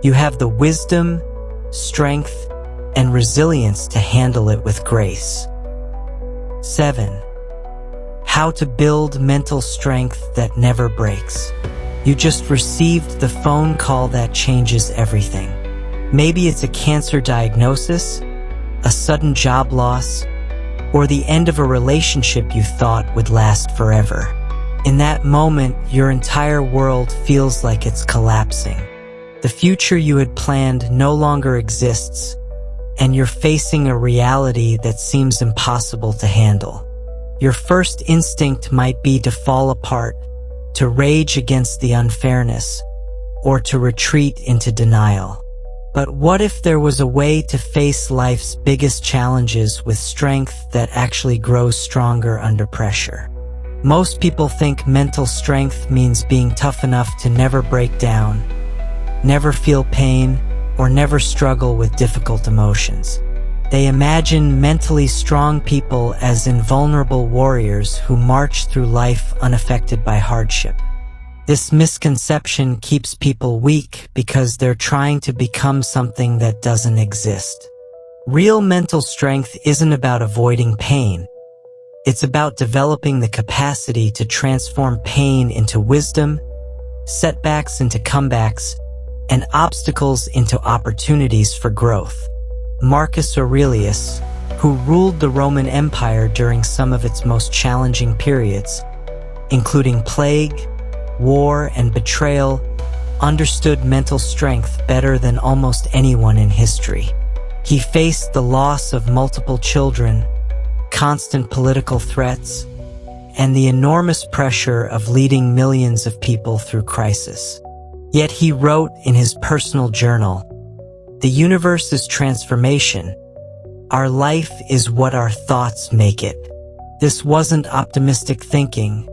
you have the wisdom, strength, and resilience to handle it with grace. 7. How to build mental strength that never breaks. You just received the phone call that changes everything. Maybe it's a cancer diagnosis, a sudden job loss, or the end of a relationship you thought would last forever. In that moment, your entire world feels like it's collapsing. The future you had planned no longer exists, and you're facing a reality that seems impossible to handle. Your first instinct might be to fall apart, to rage against the unfairness, or to retreat into denial. But what if there was a way to face life's biggest challenges with strength that actually grows stronger under pressure? Most people think mental strength means being tough enough to never break down, never feel pain, or never struggle with difficult emotions. They imagine mentally strong people as invulnerable warriors who march through life unaffected by hardship. This misconception keeps people weak because they're trying to become something that doesn't exist. Real mental strength isn't about avoiding pain. It's about developing the capacity to transform pain into wisdom, setbacks into comebacks, and obstacles into opportunities for growth. Marcus Aurelius, who ruled the Roman Empire during some of its most challenging periods, including plague, war, and betrayal, understood mental strength better than almost anyone in history. He faced the loss of multiple children, constant political threats, and the enormous pressure of leading millions of people through crisis. Yet he wrote in his personal journal, "The universe is transformation. Our life is what our thoughts make it." This wasn't optimistic thinking.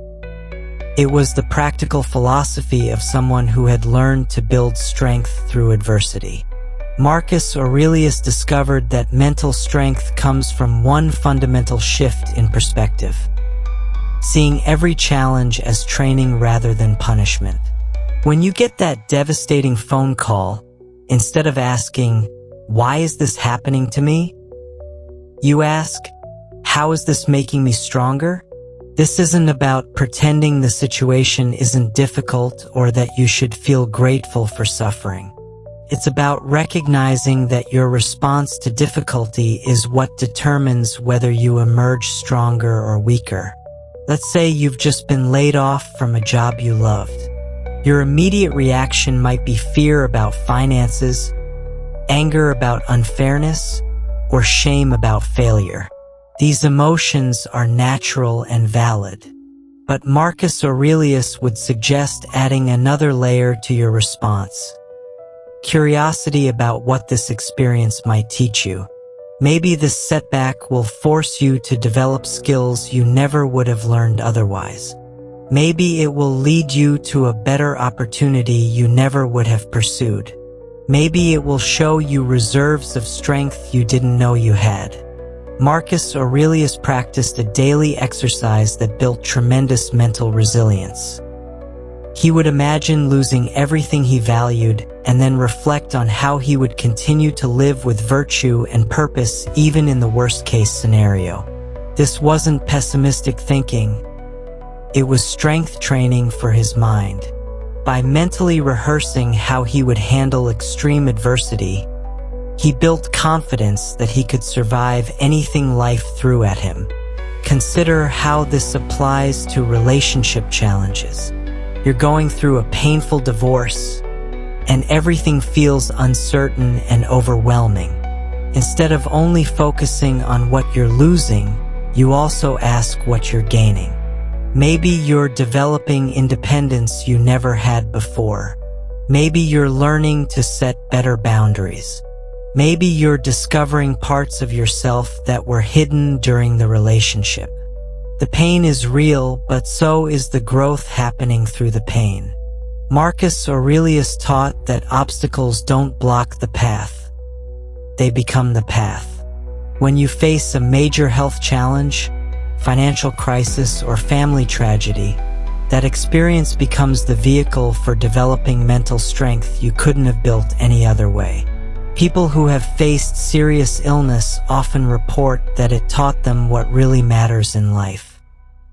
It was the practical philosophy of someone who had learned to build strength through adversity. Marcus Aurelius discovered that mental strength comes from one fundamental shift in perspective: seeing every challenge as training rather than punishment. When you get that devastating phone call, instead of asking, "Why is this happening to me?" you ask, "How is this making me stronger?" This isn't about pretending the situation isn't difficult or that you should feel grateful for suffering. It's about recognizing that your response to difficulty is what determines whether you emerge stronger or weaker. Let's say you've just been laid off from a job you loved. Your immediate reaction might be fear about finances, anger about unfairness, or shame about failure. These emotions are natural and valid. But Marcus Aurelius would suggest adding another layer to your response: curiosity about what this experience might teach you. Maybe this setback will force you to develop skills you never would have learned otherwise. Maybe it will lead you to a better opportunity you never would have pursued. Maybe it will show you reserves of strength you didn't know you had. Marcus Aurelius practiced a daily exercise that built tremendous mental resilience. He would imagine losing everything he valued and then reflect on how he would continue to live with virtue and purpose even in the worst-case scenario. This wasn't pessimistic thinking. It was strength training for his mind. By mentally rehearsing how he would handle extreme adversity, he built confidence that he could survive anything life threw at him. Consider how this applies to relationship challenges. You're going through a painful divorce, and everything feels uncertain and overwhelming. Instead of only focusing on what you're losing, you also ask what you're gaining. Maybe you're developing independence you never had before. Maybe you're learning to set better boundaries. Maybe you're discovering parts of yourself that were hidden during the relationship. The pain is real, but so is the growth happening through the pain. Marcus Aurelius taught that obstacles don't block the path. They become the path. When you face a major health challenge, financial crisis, or family tragedy, that experience becomes the vehicle for developing mental strength you couldn't have built any other way. People who have faced serious illness often report that it taught them what really matters in life.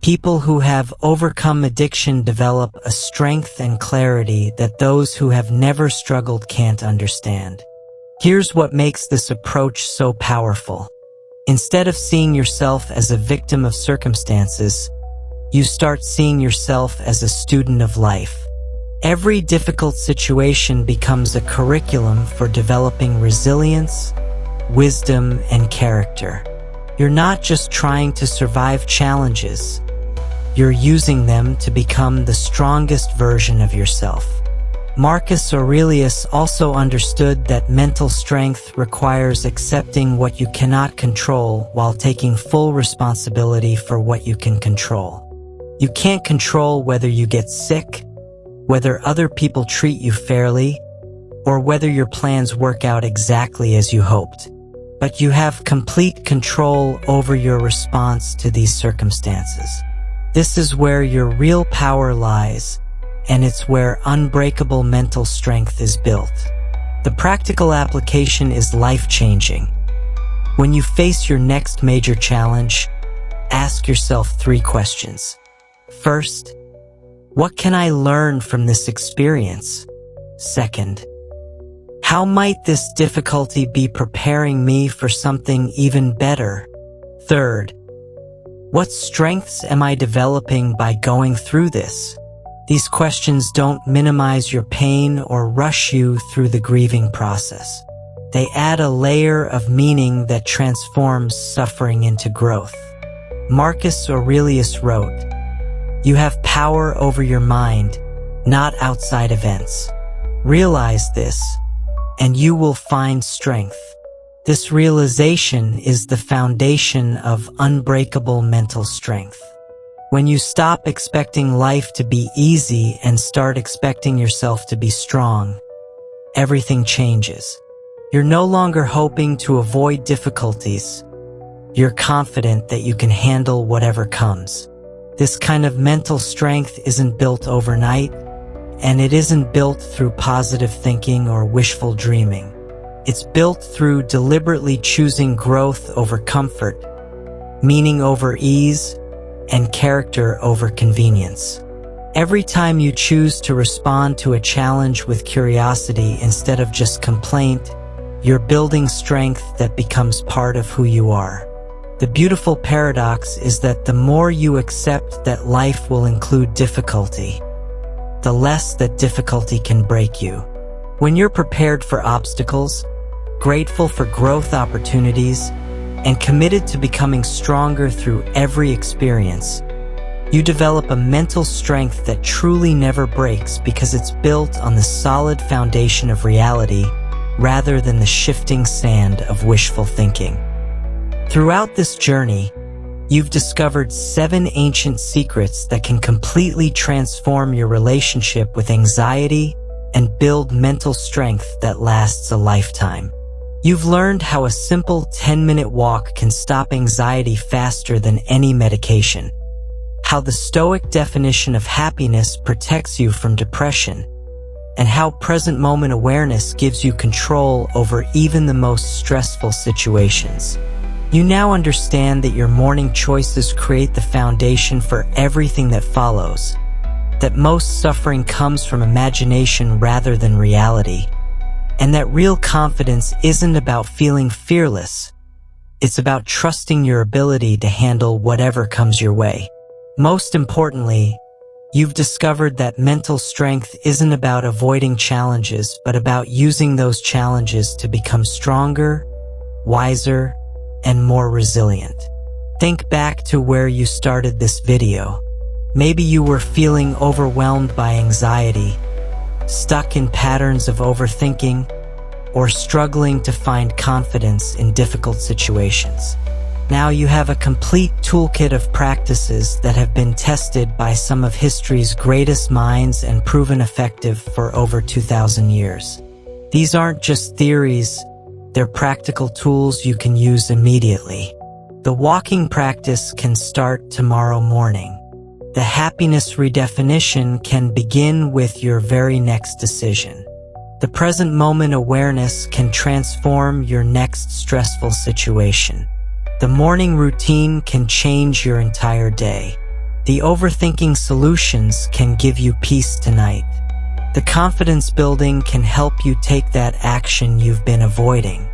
People who have overcome addiction develop a strength and clarity that those who have never struggled can't understand. Here's what makes this approach so powerful. Instead of seeing yourself as a victim of circumstances, you start seeing yourself as a student of life. Every difficult situation becomes a curriculum for developing resilience, wisdom, and character. You're not just trying to survive challenges. You're using them to become the strongest version of yourself. Marcus Aurelius also understood that mental strength requires accepting what you cannot control while taking full responsibility for what you can control. You can't control whether you get sick, whether other people treat you fairly, or whether your plans work out exactly as you hoped. But you have complete control over your response to these circumstances. This is where your real power lies, and it's where unbreakable mental strength is built. The practical application is life-changing. When you face your next major challenge, ask yourself 3 questions. First, what can I learn from this experience? Second, how might this difficulty be preparing me for something even better? Third, what strengths am I developing by going through this? These questions don't minimize your pain or rush you through the grieving process. They add a layer of meaning that transforms suffering into growth. Marcus Aurelius wrote, "You have power over your mind, not outside events. Realize this, and you will find strength." This realization is the foundation of unbreakable mental strength. When you stop expecting life to be easy and start expecting yourself to be strong, everything changes. You're no longer hoping to avoid difficulties. You're confident that you can handle whatever comes. This kind of mental strength isn't built overnight, and it isn't built through positive thinking or wishful dreaming. It's built through deliberately choosing growth over comfort, meaning over ease, and character over convenience. Every time you choose to respond to a challenge with curiosity instead of just complaint, you're building strength that becomes part of who you are. The beautiful paradox is that the more you accept that life will include difficulty, the less that difficulty can break you. When you're prepared for obstacles, grateful for growth opportunities, and committed to becoming stronger through every experience, You develop a mental strength that truly never breaks because it's built on the solid foundation of reality rather than the shifting sand of wishful thinking. Throughout this journey, you've discovered 7 ancient secrets that can completely transform your relationship with anxiety and build mental strength that lasts a lifetime. You've learned how a simple 10-minute walk can stop anxiety faster than any medication, how the Stoic definition of happiness protects you from depression, and how present moment awareness gives you control over even the most stressful situations. You now understand that your morning choices create the foundation for everything that follows, that most suffering comes from imagination rather than reality, and that real confidence isn't about feeling fearless. It's about trusting your ability to handle whatever comes your way. Most importantly, you've discovered that mental strength isn't about avoiding challenges, but about using those challenges to become stronger, wiser, and more resilient. Think back to where you started this video. Maybe you were feeling overwhelmed by anxiety, stuck in patterns of overthinking, or struggling to find confidence in difficult situations. Now you have a complete toolkit of practices that have been tested by some of history's greatest minds and proven effective for over 2,000 years. These aren't just theories, they're practical tools you can use immediately. The walking practice can start tomorrow morning. The happiness redefinition can begin with your very next decision. The present moment awareness can transform your next stressful situation. The morning routine can change your entire day. The overthinking solutions can give you peace tonight. The confidence building can help you take that action you've been avoiding.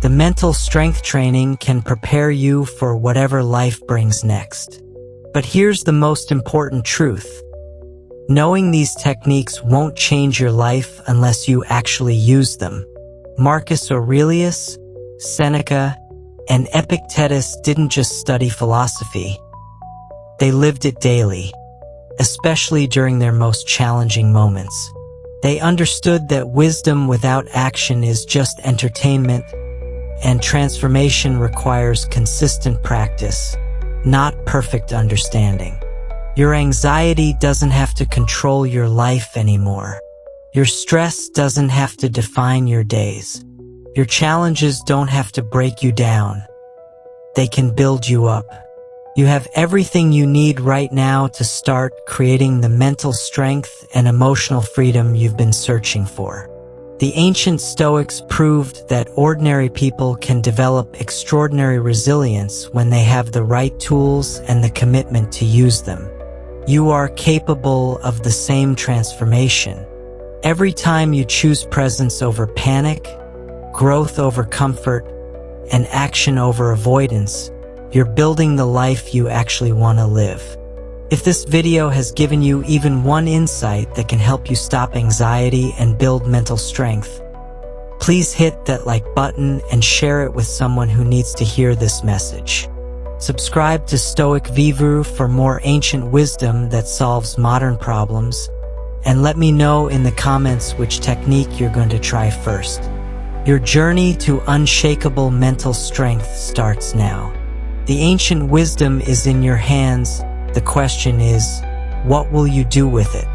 The mental strength training can prepare you for whatever life brings next. But here's the most important truth. Knowing these techniques won't change your life unless you actually use them. Marcus Aurelius, Seneca, and Epictetus didn't just study philosophy. They lived it daily, especially during their most challenging moments. They understood that wisdom without action is just entertainment, and transformation requires consistent practice, not perfect understanding. Your anxiety doesn't have to control your life anymore. Your stress doesn't have to define your days. Your challenges don't have to break you down. They can build you up. You have everything you need right now to start creating the mental strength and emotional freedom you've been searching for. The ancient Stoics proved that ordinary people can develop extraordinary resilience when they have the right tools and the commitment to use them. You are capable of the same transformation. Every time you choose presence over panic, growth over comfort, and action over avoidance, you're building the life you actually want to live. If this video has given you even one insight that can help you stop anxiety and build mental strength, please hit that like button and share it with someone who needs to hear this message. Subscribe to Stoic Vivru for more ancient wisdom that solves modern problems, and let me know in the comments which technique you're going to try first. Your journey to unshakable mental strength starts now. The ancient wisdom is in your hands. The question is, what will you do with it?